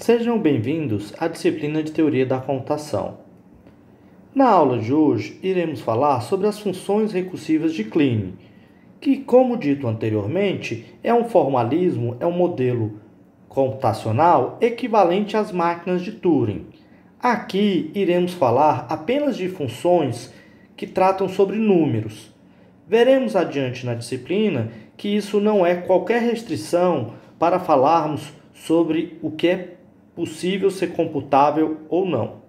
Sejam bem-vindos à disciplina de Teoria da Computação. Na aula de hoje, iremos falar sobre as funções recursivas de Kleene, que, como dito anteriormente, é um formalismo, é um modelo computacional equivalente às máquinas de Turing. Aqui iremos falar apenas de funções que tratam sobre números. Veremos adiante na disciplina que isso não é qualquer restrição para falarmos sobre o que é possível ser computável ou não.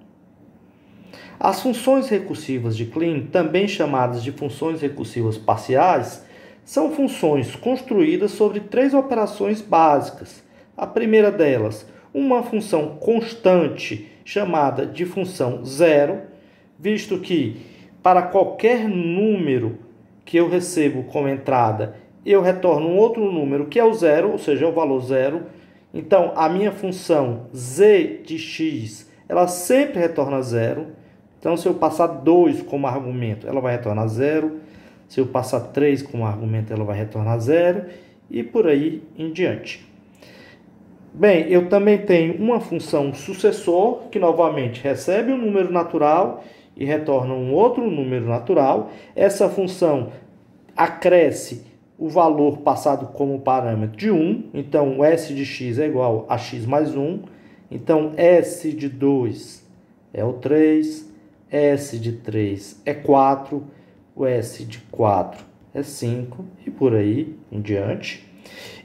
As funções recursivas de Kleene, também chamadas de funções recursivas parciais, são funções construídas sobre três operações básicas. A primeira delas, uma função constante chamada de função zero, visto que para qualquer número que eu recebo como entrada, eu retorno um outro número que é o zero, ou seja, é o valor zero. Então, a minha função z de x, ela sempre retorna zero. Então, se eu passar 2 como argumento, ela vai retornar zero. Se eu passar 3 como argumento, ela vai retornar zero. E por aí em diante. Bem, eu também tenho uma função sucessor, que novamente recebe um número natural e retorna um outro número natural. Essa função acresce o valor passado como parâmetro de 1, então o S de x é igual a x mais 1, então S de 2 é o 3, S de 3 é 4, o S de 4 é 5 e por aí em diante.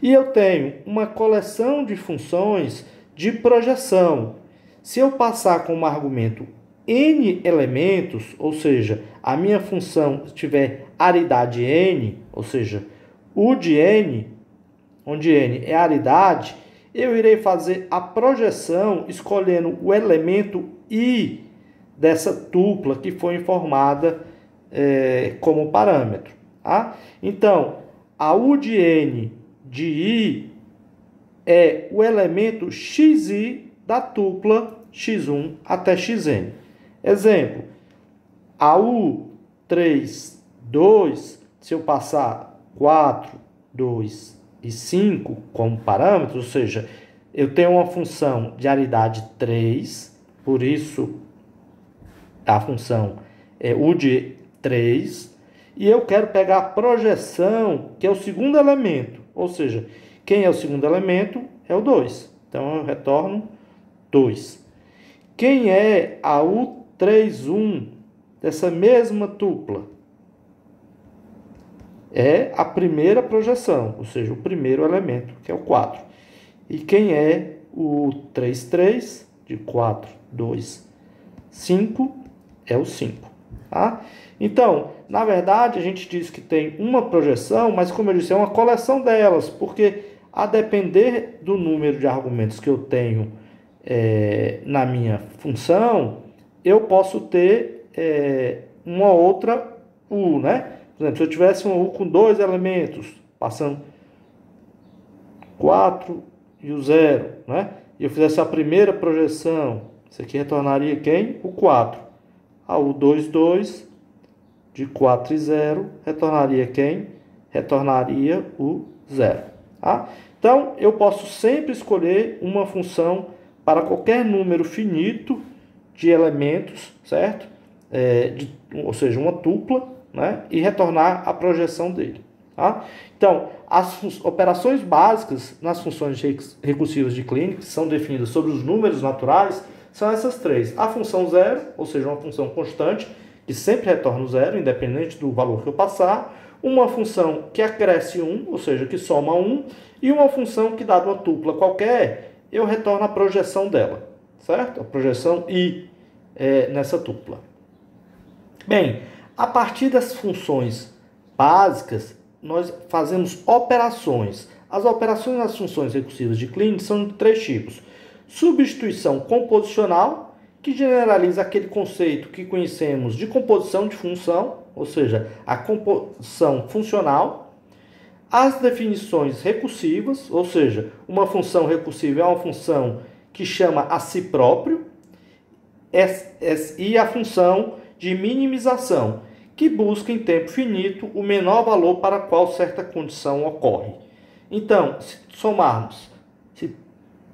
E eu tenho uma coleção de funções de projeção. Se eu passar como argumento n elementos, ou seja, a minha função tiver aridade n, ou seja, U de n, onde n é aridade, eu irei fazer a projeção escolhendo o elemento i dessa tupla que foi informada como parâmetro. Tá? Então, a U de n de i é o elemento xi da tupla x1 até xn. Exemplo, a U3, 2, se eu passar 4, 2 e 5 como parâmetros, ou seja, eu tenho uma função de aridade 3, por isso a função é U de 3, e eu quero pegar a projeção, que é o segundo elemento, ou seja, quem é o segundo elemento é o 2, então eu retorno 2. Quem é a U3, 1 dessa mesma tupla? É a primeira projeção, ou seja, o primeiro elemento, que é o 4. E quem é o 3, 3, de 4, 2, 5, é o 5. Tá? Então, na verdade, a gente diz que tem uma projeção, mas como eu disse, é uma coleção delas, porque a depender do número de argumentos que eu tenho na minha função, eu posso ter uma outra U, né? Por exemplo, se eu tivesse um U com dois elementos, passando 4 e o 0, né? E eu fizesse a primeira projeção, isso aqui retornaria quem? O 4. A U2, 2, de 4 e 0, retornaria quem? Retornaria o 0. Tá? Então, eu posso sempre escolher uma função para qualquer número finito de elementos, certo? Ou seja, uma tupla, né? E retornar a projeção dele. Tá? Então, as operações básicas nas funções recursivas de Kleene, que são definidas sobre os números naturais, são essas três. A função zero, ou seja, uma função constante, que sempre retorna o zero, independente do valor que eu passar. Uma função que acresce 1, ou seja, que soma 1. E uma função que, dada uma tupla qualquer, eu retorno a projeção dela. Certo? A projeção i nessa tupla. Bem, a partir das funções básicas, nós fazemos operações. As operações nas funções recursivas de Kleene são de três tipos. Substituição composicional, que generaliza aquele conceito que conhecemos de composição de função, ou seja, a composição funcional. As definições recursivas, ou seja, uma função recursiva é uma função que chama a si próprio, e a função de minimização, que busca em tempo finito o menor valor para qual certa condição ocorre. Então, se somarmos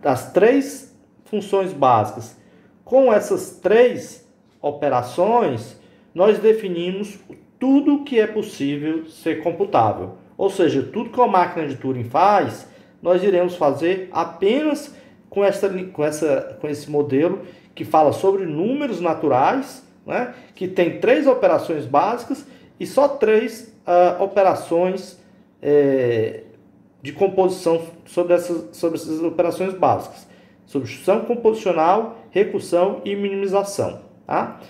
as três funções básicas. Com essas 3 operações, nós definimos tudo que é possível ser computável. Ou seja, tudo que a máquina de Turing faz, nós iremos fazer apenas com esse modelo que fala sobre números naturais, né? Que tem 3 operações básicas e só 3 operações de composição sobre essas operações básicas. Substituição composicional, recursão e minimização. Tá?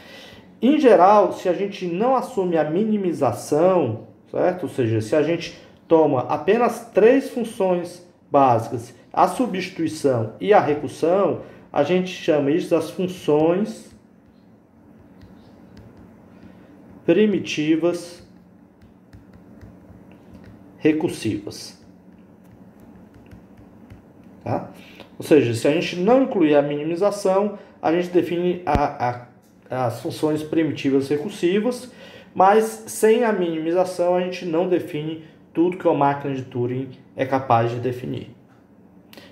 Em geral, se a gente não assume a minimização, certo? Ou seja, se a gente toma apenas 3 funções básicas, a substituição e a recursão, a gente chama isso das funções primitivas recursivas. Tá? Ou seja, se a gente não incluir a minimização, a gente define as funções primitivas recursivas, mas sem a minimização a gente não define tudo que a máquina de Turing é capaz de definir.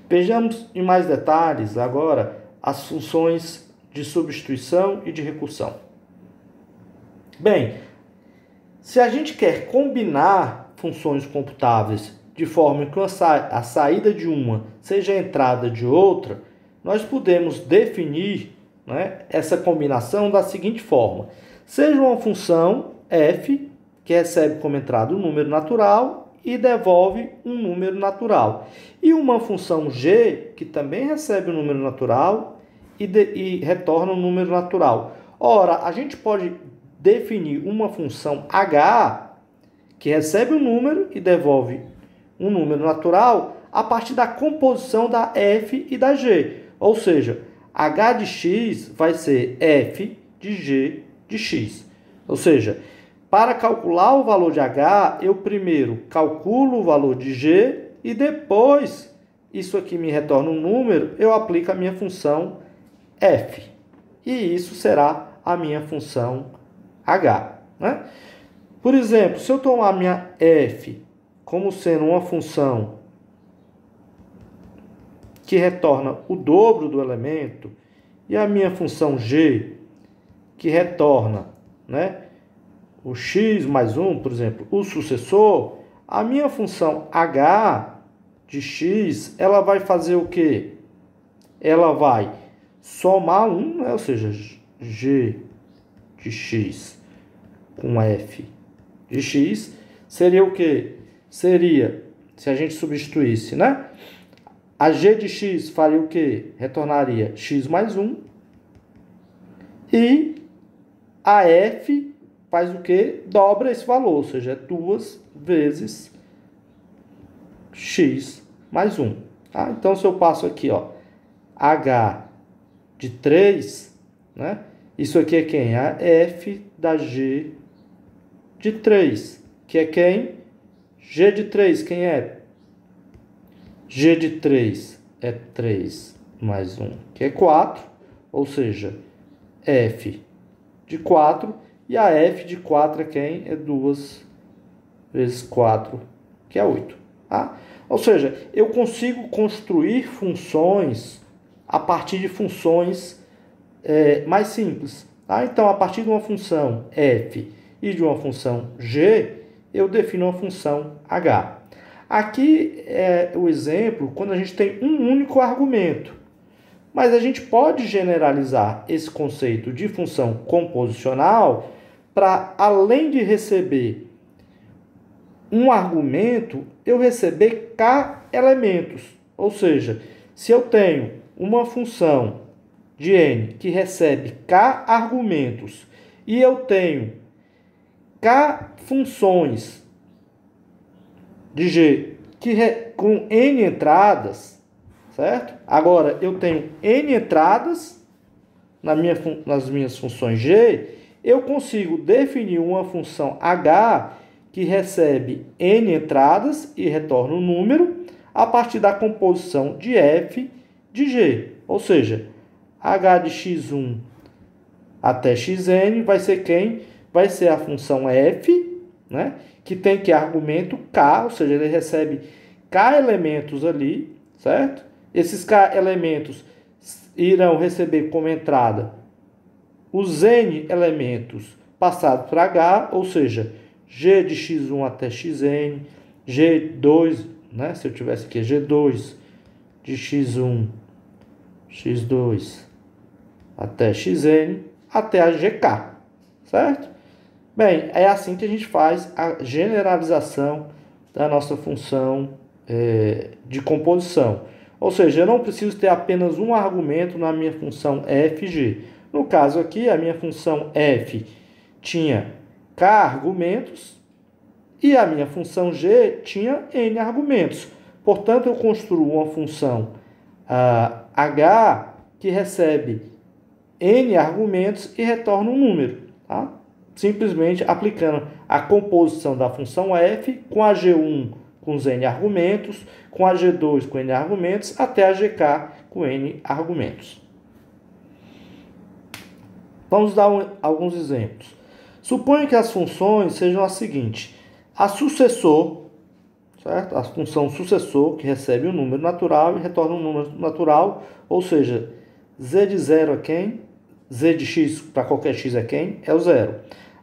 Vejamos em mais detalhes agora as funções de substituição e de recursão. Bem, se a gente quer combinar funções computáveis de forma que a saída de uma seja a entrada de outra, nós podemos definir, né, essa combinação da seguinte forma. Seja uma função f, que recebe como entrada um número natural e devolve um número natural. E uma função g, que também recebe um número natural e retorna um número natural. Ora, a gente pode definir uma função h, que recebe um número e devolve um número natural, a partir da composição da f e da g. Ou seja, h de x vai ser f de g de x. Ou seja, para calcular o valor de h, eu primeiro calculo o valor de g e depois, isso aqui me retorna um número, eu aplico a minha função f. E isso será a minha função h. Né? Por exemplo, se eu tomar a minha f como sendo uma função que retorna o dobro do elemento e a minha função g que retorna, né, o x mais 1, por exemplo, o sucessor, a minha função h de x, ela vai fazer o quê? Ela vai somar 1, né, ou seja, g de x com f de x, seria o quê? Seria, se a gente substituísse, né? A g de x faria o quê? Retornaria x mais 1. E a f faz o quê? Dobra esse valor, ou seja, é 2 vezes x mais 1. Tá? Então, se eu passo aqui, ó, h de 3, né? Isso aqui é quem? A f da g de 3, que é quem? G de 3, quem é? G de 3 é 3 mais 1, que é 4, ou seja, f de 4, e a f de 4 é quem? É 2 vezes 4, que é 8. Tá? Ou seja, eu consigo construir funções a partir de funções mais simples. Tá? Então, a partir de uma função f e de uma função g, eu defino uma função h. Aqui é o exemplo quando a gente tem um único argumento. Mas a gente pode generalizar esse conceito de função composicional para, além de receber um argumento, eu receber k elementos. Ou seja, se eu tenho uma função de n que recebe k argumentos e eu tenho k funções de g com n entradas, certo? Agora, eu tenho n entradas nas minhas funções g, eu consigo definir uma função h que recebe n entradas e retorna um número a partir da composição de f de g. Ou seja, h de x1 até xn vai ser quem? Vai ser a função f, né? Que tem que argumento k, ou seja, ele recebe k elementos ali, certo? Esses k elementos irão receber como entrada os n elementos passados para h, ou seja, g de x1 até xn, g2, né? Se eu tivesse aqui, g2 de x1, x2 até xn, até a gk, certo? Bem, é assim que a gente faz a generalização da nossa função de composição. Ou seja, eu não preciso ter apenas um argumento na minha função fg. No caso aqui, a minha função f tinha k argumentos e a minha função g tinha n argumentos. Portanto, eu construo uma função h que recebe n argumentos e retorna um número, tá? Simplesmente aplicando a composição da função f com a g1 com os n argumentos, com a g2 com n argumentos, até a gk com n argumentos. Vamos dar alguns exemplos. Suponha que as funções sejam as seguintes. A sucessor, certo? A função sucessor, que recebe um número natural e retorna um número natural, ou seja, z de 0 é quem? Z de x para qualquer x é quem? É o zero.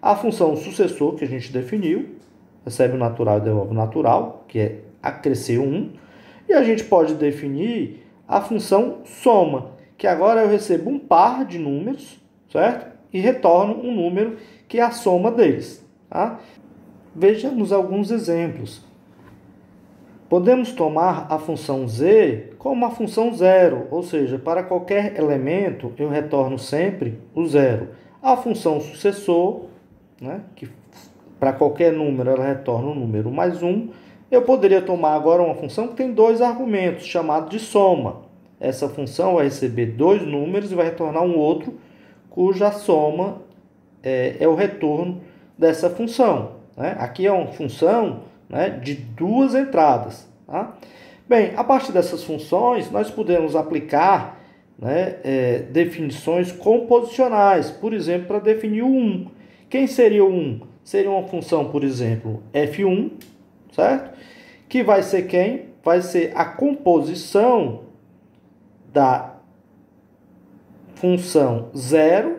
A função sucessor, que a gente definiu, recebe o natural e devolve o natural, que é acrescer 1. E a gente pode definir a função soma, que agora eu recebo um par de números, certo? E retorno um número que é a soma deles, tá? Vejamos alguns exemplos. Podemos tomar a função z como a função zero, ou seja, para qualquer elemento eu retorno sempre o zero. A função sucessor, né, que para qualquer número ela retorna o número mais 1. Eu poderia tomar agora uma função que tem dois argumentos, chamado de soma. Essa função vai receber dois números e vai retornar um outro, cuja soma é o retorno dessa função, né? Aqui é uma função, né, de duas entradas, tá? Bem, a partir dessas funções, nós podemos aplicar, né, definições composicionais, por exemplo, para definir o 1. Quem seria o 1? Seria uma função, por exemplo, f1, certo? Que vai ser quem? Vai ser a composição da função 0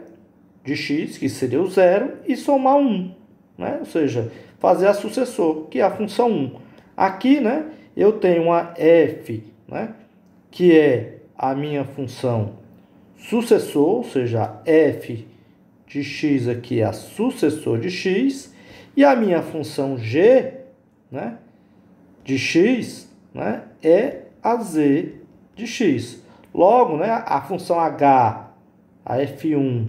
de x, que seria o 0, e somar 1, né? Ou seja, fazer a sucessor, que é a função 1. Aqui, né, eu tenho uma f, né, que é a minha função sucessor, ou seja, f de x aqui é a sucessor de x, e a minha função g, né, de x, né, é a z de x. Logo, né, a função h, a f1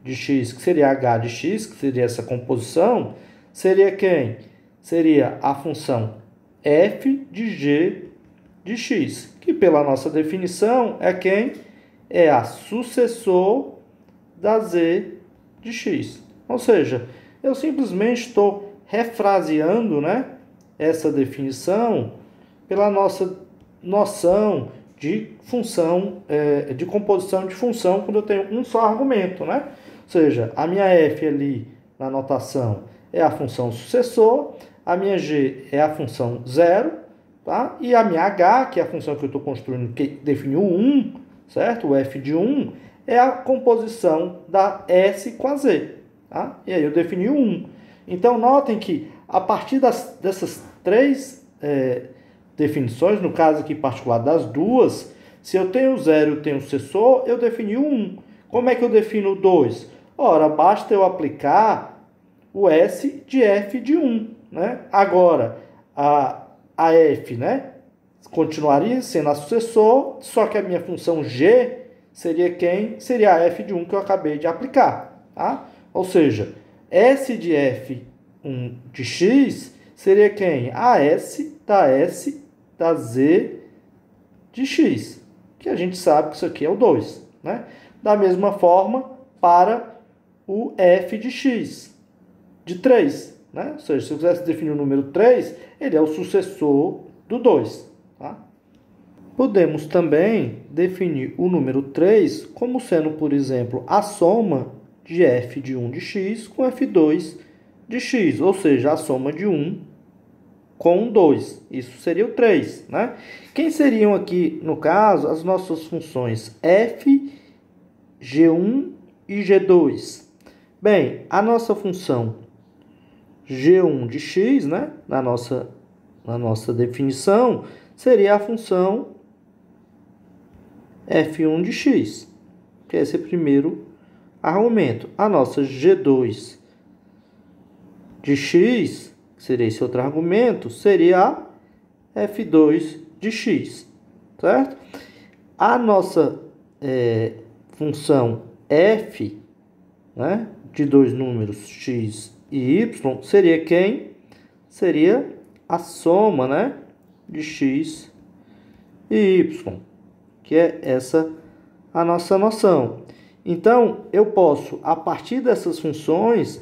de x, que seria h de x, que seria essa composição, seria quem? Seria a função f de g de x, que pela nossa definição é quem? É a sucessor da z de x. Ou seja, eu simplesmente estou refraseando, né, essa definição pela nossa noção de função, de composição de função, quando eu tenho um só argumento, né? Ou seja, a minha f ali na notação é a função sucessor, a minha g é a função 0, tá? E a minha h, que é a função que eu estou construindo, que definiu 1, certo? O f de 1 é a composição da s com a z, tá? E aí eu defini o 1. Então, notem que a partir dessas três definições, no caso aqui particular das duas, se eu tenho 0 e eu tenho sucessor, eu defini o 1. Como é que eu defino o 2? Ora, basta eu aplicar o S de f de 1, né? Agora, a f, né, continuaria sendo a sucessor, só que a minha função g seria quem? Seria a f de 1 que eu acabei de aplicar, tá? Ou seja, S de f1 de x seria quem? A S da z de x, que a gente sabe que isso aqui é o 2, né? Da mesma forma, para o f de x, de 3, né? Ou seja, se eu quisesse definir o número 3, ele é o sucessor do 2, tá? Podemos também definir o número 3 como sendo, por exemplo, a soma de f de 1 de x com f2 de x, ou seja, a soma de 1 com 2. Isso seria o 3, né? Quem seriam aqui, no caso, as nossas funções f, g1 e g2? Bem, a nossa função g1 de x, né, na nossa definição, seria a função f1 de x, que é esse primeiro argumento. A nossa g2 de x, que seria esse outro argumento, seria a f2 de x, certo? A nossa função f, né, de dois números x e y, seria quem? Seria a soma, né, de x e y, que é essa a nossa noção. Então, eu posso, a partir dessas funções,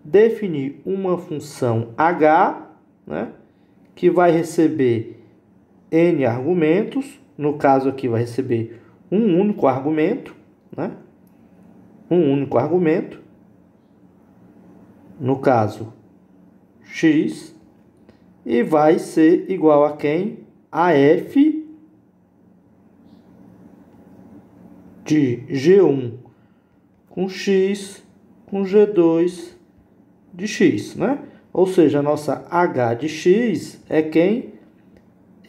definir uma função h, né, que vai receber n argumentos. No caso aqui, vai receber um único argumento, né? Um único argumento. No caso, x. E vai ser igual a quem? A f de g1 com x com g2 de x, né? Ou seja, a nossa h de x é quem?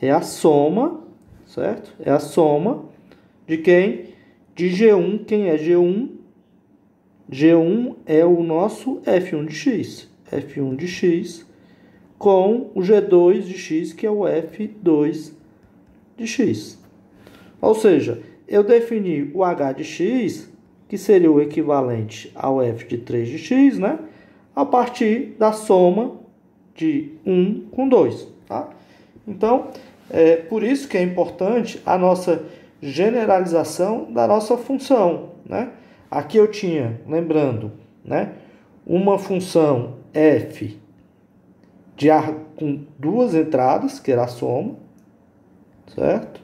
É a soma, certo? É a soma de quem? De g1. Quem é g1? G1 é o nosso f1 de x. f1 de x com o g2 de x, que é o f2 de x. Ou seja, eu defini o h de x, que seria o equivalente ao f de 3 de x, né? A partir da soma de 1 com 2, tá? Então, é por isso que é importante a nossa generalização da nossa função, né? Aqui eu tinha, lembrando, né, uma função f com duas entradas, que era a soma, certo?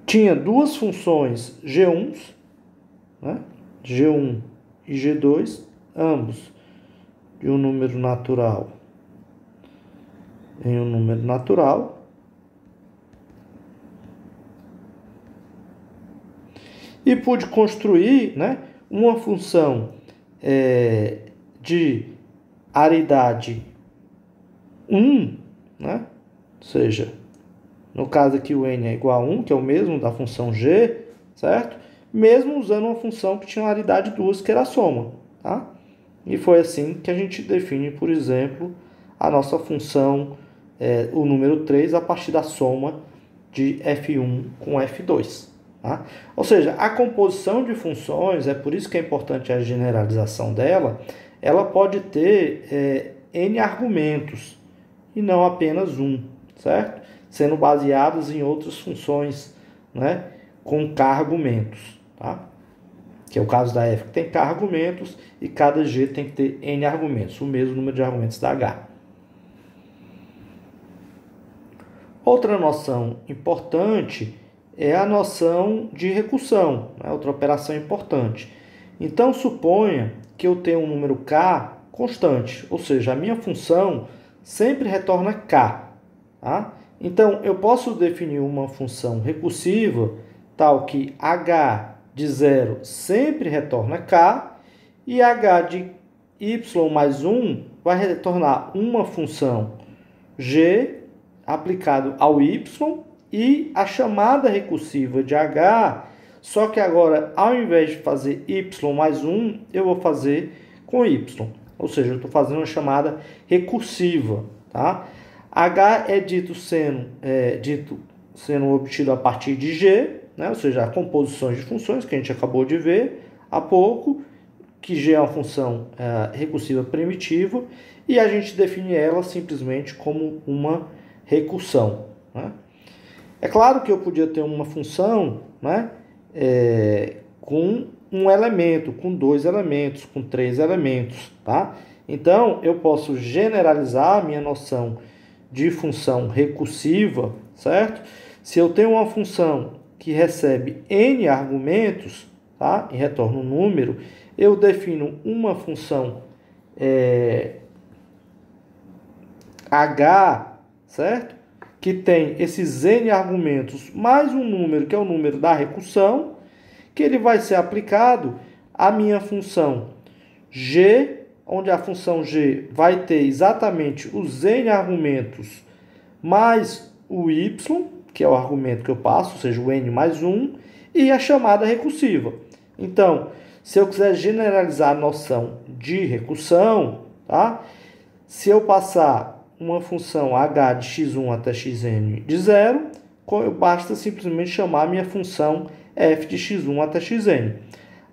Tinha duas funções g1, né? G1 e G2, ambos de um número natural em um número natural. E pude construir, né, uma função de aridade 1, né? Ou seja, no caso aqui o n é igual a 1, que é o mesmo da função g, certo? Mesmo usando uma função que tinha uma aridade 2, que era a soma, tá? E foi assim que a gente define, por exemplo, a nossa função, o número 3, a partir da soma de f1 com f2. Tá? Ou seja, a composição de funções, é por isso que é importante a generalização dela, ela pode ter n argumentos e não apenas um, certo? Sendo baseadas em outras funções, né, com k argumentos, tá? Que é o caso da f, que tem k argumentos, e cada g tem que ter n argumentos, o mesmo número de argumentos da h. Outra noção importante é a noção de recursão, né? Outra operação importante. Então, suponha que eu tenho um número k constante, ou seja, a minha função sempre retorna k. Tá? Então, eu posso definir uma função recursiva tal que h de 0 sempre retorna k e h de y mais 1 vai retornar uma função g aplicado ao y e a chamada recursiva de h, só que agora, ao invés de fazer y mais 1, eu vou fazer com y. Ou seja, eu estou fazendo uma chamada recursiva. Tá? H é dito sendo obtido a partir de g, né? Ou seja, composições de funções que a gente acabou de ver há pouco, que g é uma função recursiva primitiva, e a gente define ela simplesmente como uma recursão. Né? É claro que eu podia ter uma função, né, com um elemento, com dois elementos, com três elementos. Tá? Então, eu posso generalizar a minha noção de função recursiva, certo? Se eu tenho uma função que recebe n argumentos, tá, e retorna um número, eu defino uma função H, certo? Que tem esses N argumentos mais um número, que é o número da recursão, que ele vai ser aplicado à minha função G, onde a função G vai ter exatamente os N argumentos mais o Y, que é o argumento que eu passo, ou seja, o N mais 1, e a chamada recursiva. Então, se eu quiser generalizar a noção de recursão, tá? Se eu passar uma função h de x1 até xn de 0, basta simplesmente chamar a minha função f de x1 até xn.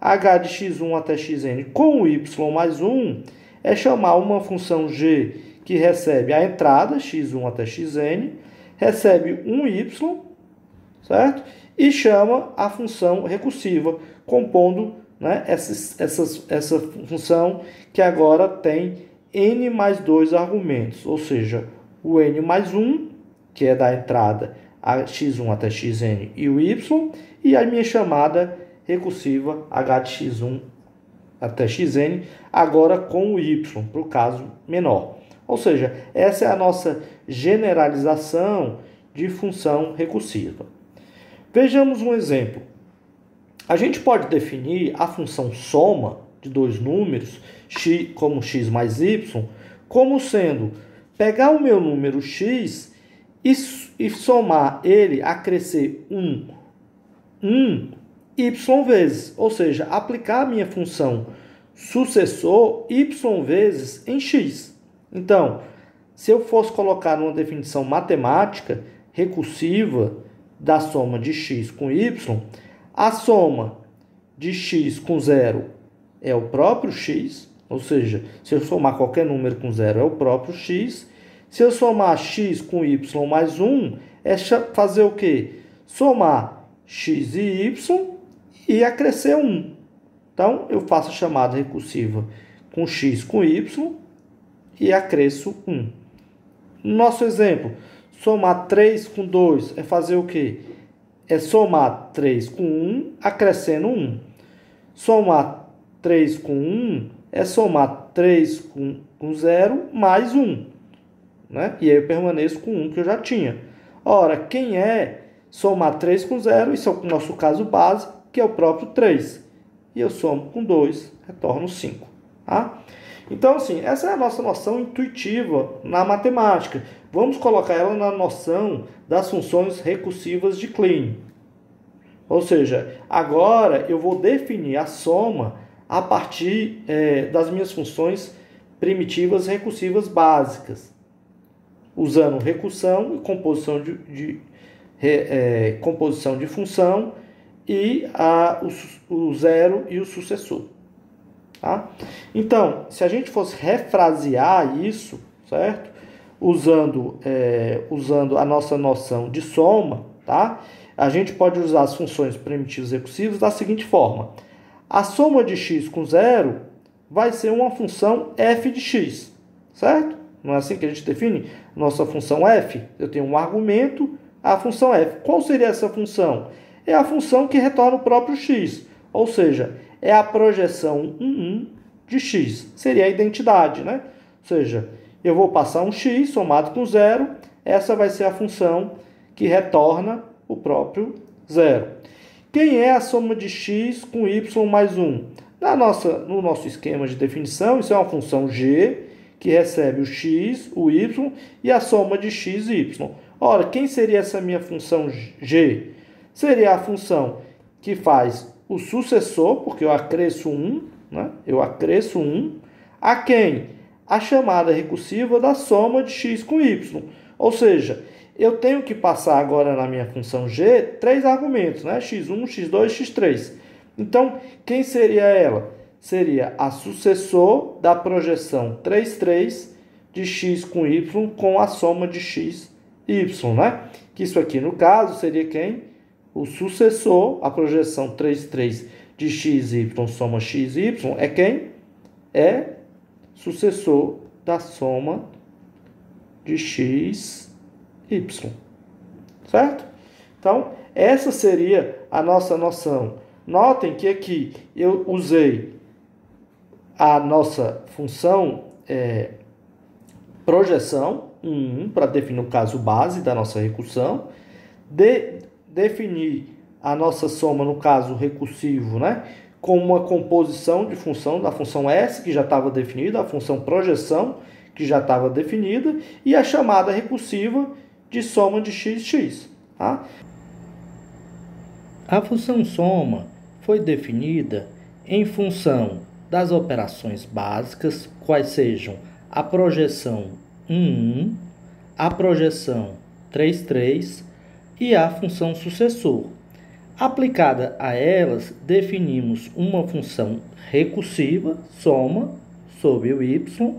h de x1 até xn com o y mais 1 é chamar uma função g que recebe a entrada x1 até xn, recebe um y, certo? E chama a função recursiva, compondo, né, essa função que agora tem n mais 2 argumentos, ou seja, o n mais 1, que é da entrada a x1 até xn e o y, e a minha chamada recursiva h de x1 até xn, agora com o y, para o caso menor. Ou seja, essa é a nossa generalização de função recursiva. Vejamos um exemplo. A gente pode definir a função soma de dois números, x, como x mais y, como sendo pegar o meu número x e somar ele a crescer 1 y vezes, ou seja, aplicar a minha função sucessor y vezes em x. Então, se eu fosse colocar numa definição matemática recursiva da soma de x com y, a soma de x com 0 é o próprio x, ou seja, se eu somar qualquer número com 0 é o próprio x. Se eu somar x com y mais 1, é fazer o quê? Somar x e y e acrescer 1. Então, eu faço a chamada recursiva com x com y e acresço 1. No nosso exemplo, somar 3 com 2 é fazer o quê? É somar 3 com 1, acrescendo 1. Somar 3 com 1 é somar 3 com 0 mais 1. Né? E aí eu permaneço com 1 que eu já tinha. Ora, quem é somar 3 com 0? Isso é o nosso caso base, que é o próprio 3. E eu somo com 2, retorno 5. Tá? Então, assim, essa é a nossa noção intuitiva na matemática. Vamos colocar ela na noção das funções recursivas de Kleene. Ou seja, agora eu vou definir a soma a partir das minhas funções primitivas recursivas básicas, usando recursão e composição de função e o zero e o sucessor. Tá? Então, se a gente fosse refrasear isso, certo? Usando a nossa noção de soma, tá? A gente pode usar as funções primitivas recursivas da seguinte forma. A soma de x com 0 vai ser uma função f de x, certo? Não é assim que a gente define nossa função f? Eu tenho um argumento, a função f. Qual seria essa função? É a função que retorna o próprio x, ou seja, é a projeção 1 de x. Seria a identidade, né? Ou seja, eu vou passar um x somado com 0, essa vai ser a função que retorna o próprio 0. Quem é a soma de x com y mais 1? No nosso esquema de definição, isso é uma função g, que recebe o x, o y e a soma de x e y. Ora, quem seria essa minha função g? Seria a função que faz o sucessor, porque eu acresço 1, né? Eu acresço 1, a quem? A chamada recursiva da soma de x com y. Ou seja, eu tenho que passar agora na minha função g 3 argumentos, né? x1, x2, x3. Então, quem seria ela? Seria a sucessor da projeção 3, 3 de x com y com a soma de x e y, né? Que isso aqui, no caso, seria quem? O sucessor, a projeção 3, 3 de x e y soma x e y, é quem? É sucessor da soma de x e y. Certo? Então, essa seria a nossa noção. Notem que aqui eu usei a nossa função projeção, 1 para definir o caso base da nossa recursão, definir a nossa soma no caso recursivo, né, com uma composição de função da função S, que já estava definida, a função projeção, que já estava definida, e a chamada recursiva de soma de x. Tá? A função soma foi definida em função das operações básicas, quais sejam a projeção 1, a projeção 3 e a função sucessor. Aplicada a elas, definimos uma função recursiva, soma, sobre o y,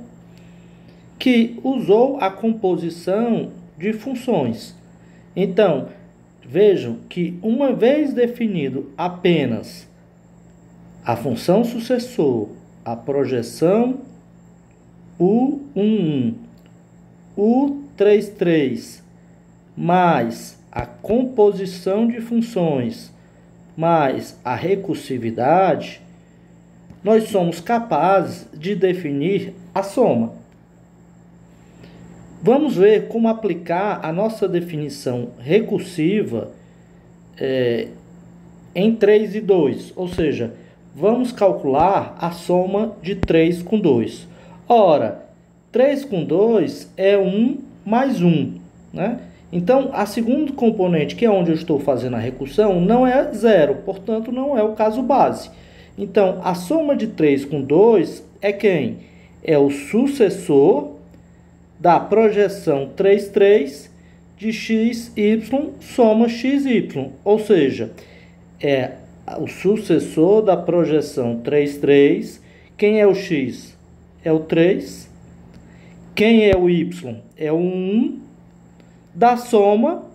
que usou a composição de funções. Então, vejam que uma vez definido apenas a função sucessor, a projeção U11, U33, mais a composição de funções, mais a recursividade, nós somos capazes de definir a soma. Vamos ver como aplicar a nossa definição recursiva em 3 e 2, ou seja, vamos calcular a soma de 3 com 2. Ora, 3 com 2 é 1 mais 1, né? Então, a segundo componente, que é onde eu estou fazendo a recursão, não é 0, portanto, não é o caso base. Então, a soma de 3 com 2 é quem? É o sucessor da projeção 3 de x, y, soma x, y. Ou seja, é o sucessor da projeção 3. Quem é o x? É o 3. Quem é o y? É o 1. Da soma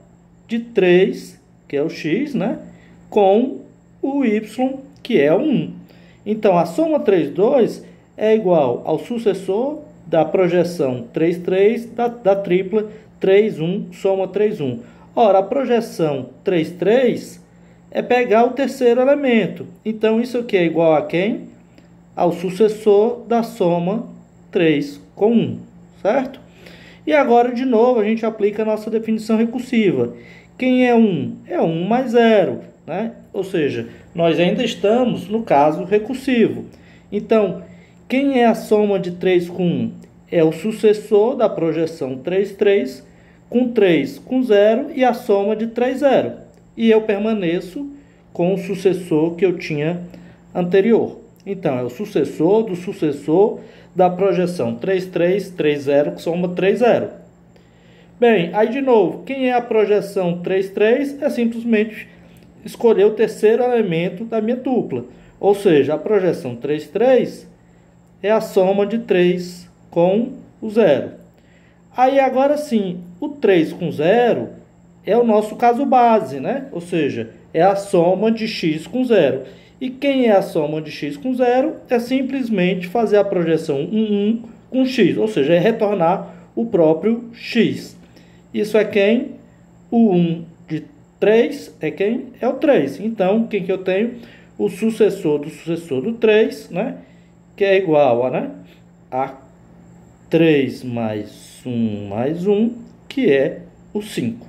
de 3, que é o x, né, com o y, que é o 1. Então, a soma 3,2 é igual ao sucessor da projeção 3 da tripla 3,1, soma 3,1. Ora, a projeção 3 é pegar o terceiro elemento. Então, isso aqui é igual a quem? Ao sucessor da soma 3 com 1, certo? E agora, de novo, a gente aplica a nossa definição recursiva. Quem é 1? É 1 mais 0, né? Ou seja, nós ainda estamos no caso recursivo. Então, quem é a soma de 3 com 1? É o sucessor da projeção 3 com 3 com 0 e a soma de 3, 0. E eu permaneço com o sucessor que eu tinha anterior. Então, é o sucessor do sucessor da projeção 3, 0, que soma 3, 0. Bem, aí de novo, quem é a projeção 3 é simplesmente escolher o terceiro elemento da minha tupla. Ou seja, a projeção 3 é a soma de 3 com o 0. Aí agora sim, o 3 com 0 é o nosso caso base, né? Ou seja, é a soma de x com 0. E quem é a soma de x com 0 é simplesmente fazer a projeção 1 com x, ou seja, é retornar o próprio x. Isso é quem? O 1 de 3 é quem? É o 3. Então, quem que eu tenho? O sucessor do 3, né? Que é igual a 3 mais 1, que é o 5.